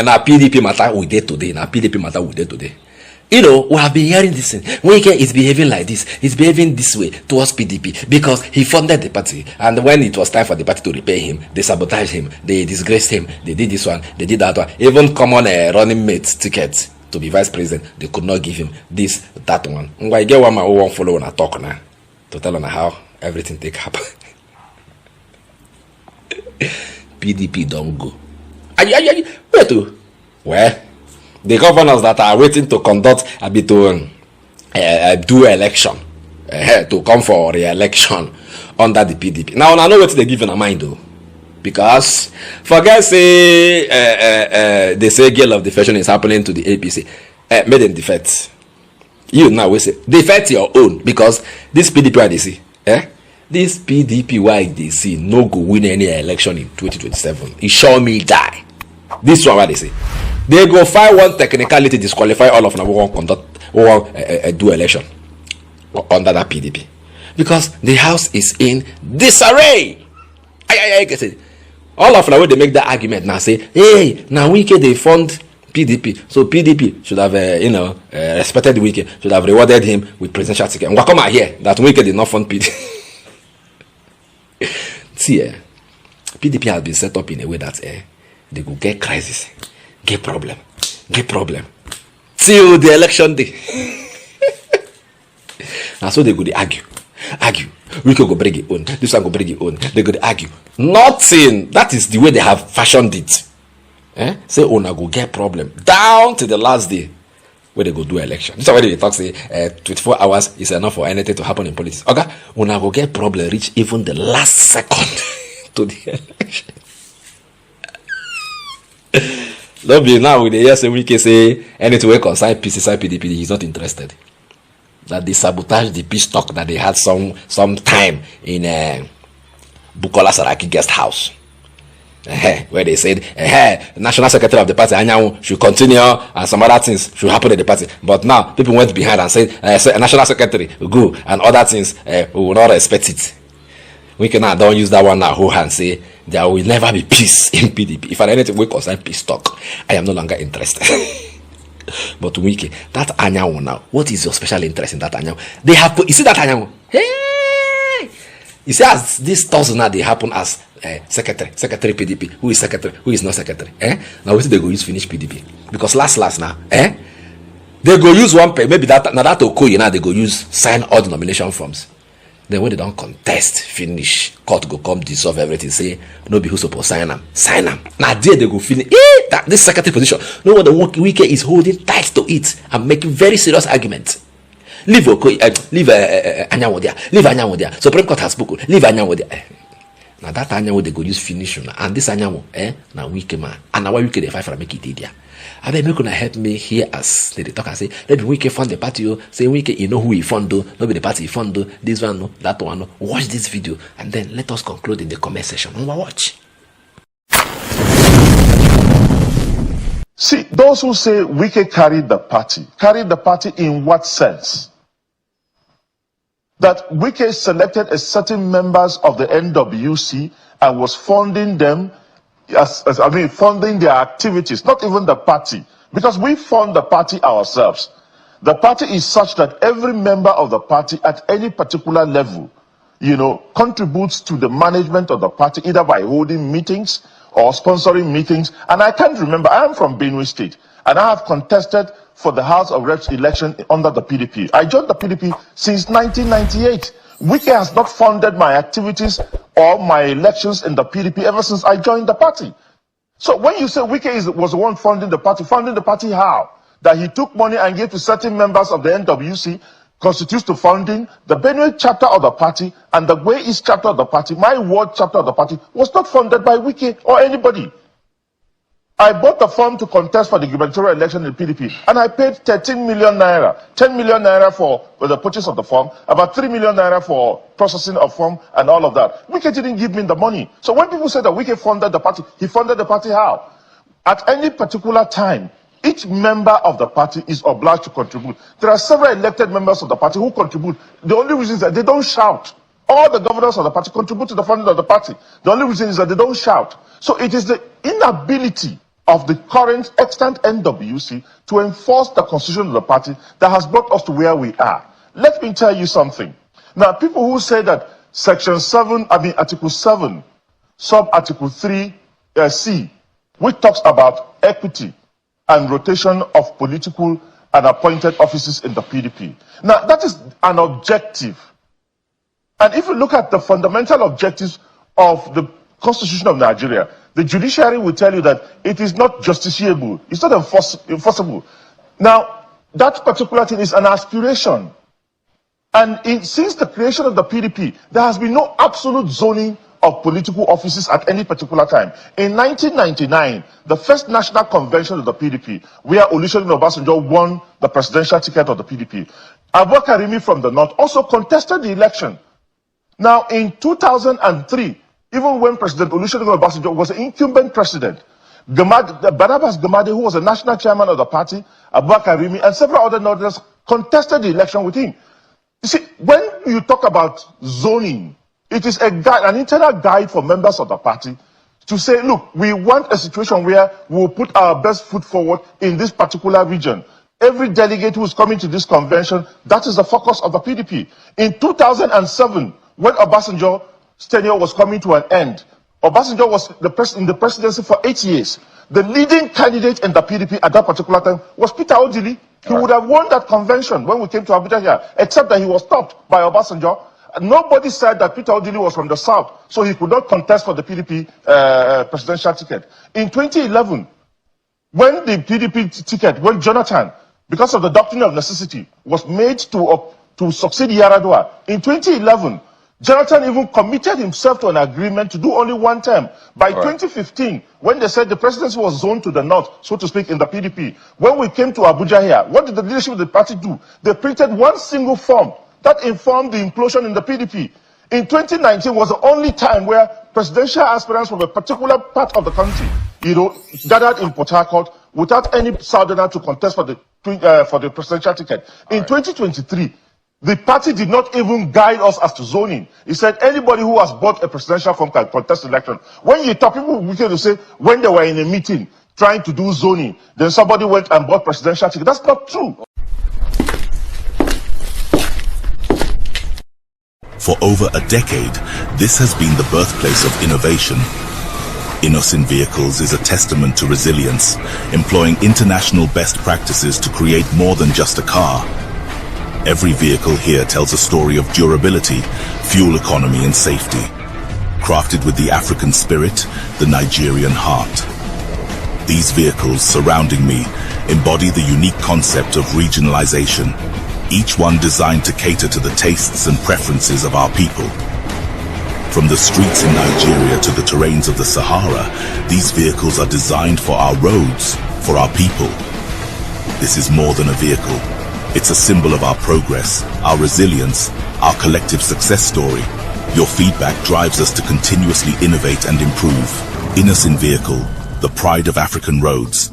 Now PDP matter we did today. Now PDP matter we did today. You know, we have been hearing this thing. Wike is behaving like this. He's behaving this way towards PDP because he funded the party. And when it was time for the party to repay him, they sabotaged him. They disgraced him. They did this one. They did that one. Even common running mate ticket to be vice president, they could not give him this, that one. I get one my own follow and I talk now to tell on how everything take happen. PDP don't go. Where to? Where? The governors that are waiting to conduct a bit to do election to come for re-election under the PDP. Now I know what they give in a mind though, because forget say they say gale of defection is happening to the APC. Made them defect. You now we say defect your own because this PDP why they see. This PDP why they see no go win any election in 2027. It sure me die. This one what they say. They go find one technicality disqualify all of them who won't conduct who won't do election under that PDP because the house is in disarray. I get it. All of them when they make that argument now say, hey, now Wike they fund PDP, so PDP should have respected Wike, should have rewarded him with presidential ticket. And what come out here that Wike did not fund PDP? See, PDP has been set up in a way that they will get crisis. Get problem till the election day. And so they go argue. We could go bring it on. This one go bring it on. They go argue. Nothing. That is the way they have fashioned it. Say una go get problem down to the last day where they go do election. This is why they talk say 24 hours is enough for anything to happen in politics. Okay, una go get problem reach even the last second to the election. Don't be now with the yes we can say anything we concern PCC PDP, he's not interested. That they sabotage the peace talk that they had some time in Bukola Saraki guest house. Where they said national secretary of the party Anyanwu should continue and some other things should happen in the party. But now people went behind and said national secretary go and other things we will not respect it. We cannot don't use that one now whole hand say there will never be peace in PDP. If anything we concern peace talk, I am no longer interested. But Wike, that Anyanwu now, what is your special interest in that Anyanwu? They have put, you see that Anyanwu? Hey! You see as this thousand now they happen as secretary PDP. Who is secretary? Who is not secretary? Now we see they go use finish PDP. Because last now, they go use one pay, maybe that now that Okoye now they go use sign all the nomination forms. Then when they don't contest, finish, court go come dissolve everything, say no be who supposed sign them. Now there they go finish. That this secretary position, no one the Wike is holding tight to it and making very serious arguments. Leave Anyanwu there. Supreme Court has spoken. Leave Anyanwu there. Now that Anyanwu they go use finish and this Anyanwu, now Wike man, and now why Wike they fight for make it there. I beg you gonna help me here as they talk and say, let me Wike fund the party. Say Wike, you know who he fund do, not be the party he fund do, this one no, that one no. Watch this video and then let us conclude in the comment section. Watch. See, those who say Wike carried the party in what sense? That Wike selected a certain members of the NWC and was funding them funding their activities, not even the party, because we fund the party ourselves. The party is such that every member of the party at any particular level, contributes to the management of the party, either by holding meetings or sponsoring meetings. And I can't remember, I am from Benue State, and I have contested for the House of Reps election under the PDP. I joined the PDP since 1998. Wike has not funded my activities or my elections in the PDP ever since I joined the party. So when you say Wike was the one funding the party how? That he took money and gave to certain members of the NWC constitutes to funding the Benue chapter of the party, and the Way East chapter of the party, my ward chapter of the party, was not funded by Wike or anybody. I bought the form to contest for the gubernatorial election in PDP, and I paid 13 million naira. 10 million naira for the purchase of the form, about 3 million naira for processing of form and all of that. Wike didn't give me the money. So when people say that Wike funded the party, he funded the party how? At any particular time, each member of the party is obliged to contribute. There are several elected members of the party who contribute. The only reason is that they don't shout. All the governors of the party contribute to the funding of the party. The only reason is that they don't shout. So it is the inability of the current extant NWC to enforce the constitution of the party that has brought us to where we are. Let me tell you something. Now, people who say that Article 7, sub-Article 3C, which talks about equity and rotation of political and appointed offices in the PDP. Now, that is an objective. And if you look at the fundamental objectives of the Constitution of Nigeria, the judiciary will tell you that it is not justiciable, it's not enforceable. Now, that particular thing is an aspiration. And since the creation of the PDP, there has been no absolute zoning of political offices at any particular time. In 1999, the first national convention of the PDP, where Olusegun Obasanjo won the presidential ticket of the PDP, Abubakar Rimi from the north also contested the election. Now, in 2003, even when President Olusegun Obasanjo was an incumbent president, Barnabas Gamade, who was a national chairman of the party, Abubakar Rimi, and several other northerners contested the election with him. You see, when you talk about zoning, it is a guide, an internal guide for members of the party to say, look, we want a situation where we'll put our best foot forward in this particular region. Every delegate who is coming to this convention, that is the focus of the PDP. In 2007, when Obasanjo's tenure was coming to an end, Obasanjo was in the presidency for 8 years. The leading candidate in the PDP at that particular time was Peter Odili. He would have won that convention when we came to Abuja here, except that he was stopped by Obasanjo. Nobody said that Peter Odili was from the south, so he could not contest for the PDP presidential ticket. In 2011, when the PDP ticket, when Jonathan, because of the doctrine of necessity, was made to succeed Yaradua, in 2011, Jonathan even committed himself to an agreement to do only one term. By 2015, when they said the presidency was zoned to the north, so to speak, in the PDP, when we came to Abuja here, what did the leadership of the party do? They printed one single form that informed the implosion in the PDP. In 2019 was the only time where presidential aspirants from a particular part of the country, gathered in Port Harcourt without any southerner to contest for the presidential ticket. In 2023, the party did not even guide us as to zoning. It said anybody who has bought a presidential form can contest the election. When you talk, people will to say when they were in a meeting trying to do zoning, then somebody went and bought presidential ticket. That's not true. For over a decade, this has been the birthplace of innovation. Innoson Vehicles is a testament to resilience, employing international best practices to create more than just a car. Every vehicle here tells a story of durability, fuel economy and safety. Crafted with the African spirit, the Nigerian heart. These vehicles surrounding me embody the unique concept of regionalization, each one designed to cater to the tastes and preferences of our people. From the streets in Nigeria to the terrains of the Sahara, these vehicles are designed for our roads, for our people. This is more than a vehicle. It's a symbol of our progress, our resilience, our collective success story. Your feedback drives us to continuously innovate and improve. Innoson Vehicle, the pride of African roads.